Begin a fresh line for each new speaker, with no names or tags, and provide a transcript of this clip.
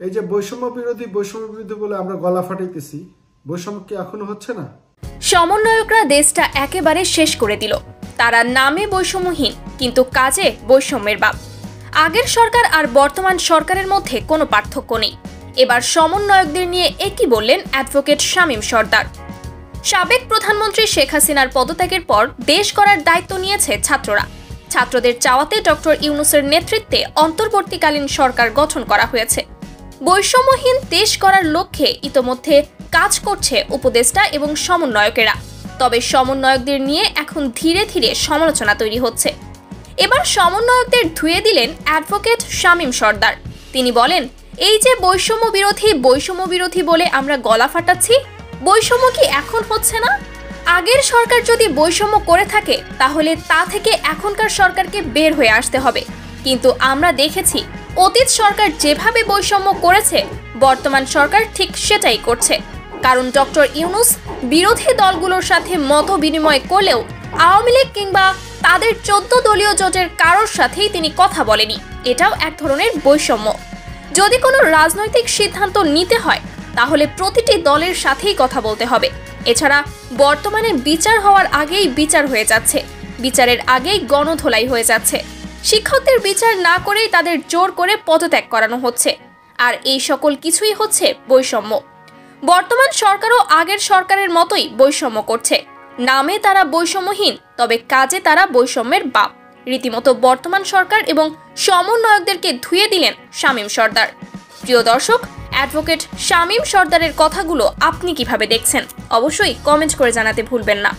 এই যে বৈষম্য বিরোধী বলে আমরা গলা ফাটাইতেছি, বৈষম্য কি এখনো হচ্ছে না?
সমন্বয়করা দেশটা একেবারে শেষ করে দিল। তারা নামে বৈষম্যহীন, কিন্তু কাজে বৈষম্যের বাপ। আগের সরকার আর বর্তমান সরকারের মধ্যে কোনো পার্থক্য নেই। এবার সমন্বয়কদের নিয়ে একই বললেন অ্যাডভোকেট শামীম সরদার। সাবেক প্রধানমন্ত্রী শেখ হাসিনার পদত্যাগের পর দেশ করার দায়িত্ব নিয়েছে ছাত্ররা। ছাত্রদের চাওয়াতে ডক্টর ইউনূসের নেতৃত্বে অন্তর্বর্তীকালীন সরকার গঠন করা হয়েছে। বৈষম্যহীন দেশ করার লক্ষ্যে ইতোমধ্যে কাজ করছে উপদেষ্টা এবং সমন্বয়কেরা। তবে সমন্বয়কদের নিয়ে এখন ধীরে ধীরে সমালোচনা তৈরি হচ্ছে। এবার সমন্বয়কদের ধুয়ে দিলেন অ্যাডভোকেট শামীম সরদার। তিনি বলেন, এই যে বৈষম্য বিরোধী বলে আমরা গলা ফাটাচ্ছি, বৈষম্য কি এখন হচ্ছে না? আগের সরকার যদি বৈষম্য করে থাকে তাহলে তা থেকে এখনকার সরকারকে বের হয়ে আসতে হবে। কিন্তু আমরা দেখেছি অতীত সরকার যেভাবে বৈষম্য করেছে, বর্তমান সরকার ঠিক সেটাই করছে। কারণ ডক্টর ইউনূস বিরোধী দলগুলোর সাথে মত বিনিময় করলেও আওয়ামী লীগ কিংবা তাদের 14 দলীয় জোটের কারোর সাথেই তিনি কথা বলেনি। এটাও এক ধরনের বৈষম্য। যদি কোনো রাজনৈতিক সিদ্ধান্ত নিতে হয় তাহলে প্রতিটি দলের সাথেই কথা বলতে হবে। এছাড়া বর্তমানে বিচার হওয়ার আগেই বিচার হয়ে যাচ্ছে, বিচারের আগেই গণধোলাই হয়ে যাচ্ছে। শিক্ষকদের বিচার না করেই তাদের জোর করে পদত্যাগ করানো হচ্ছে। আর এই সকল কিছুই হচ্ছে বৈষম্য। বর্তমান সরকারও আগের সরকারের মতোই বৈষম্য করছে। নামে তারা বৈষম্যহীন, তবে কাজে তারা বৈষম্যের বাপ। রীতিমতো বর্তমান সরকার এবং সমন্বয়কদেরকে ধুয়ে দিলেন শামীম সরদার। প্রিয় দর্শক, অ্যাডভোকেট শামীম সরদারের কথাগুলো আপনি কিভাবে দেখছেন? অবশ্যই কমেন্ট করে জানাতে ভুলবেন না।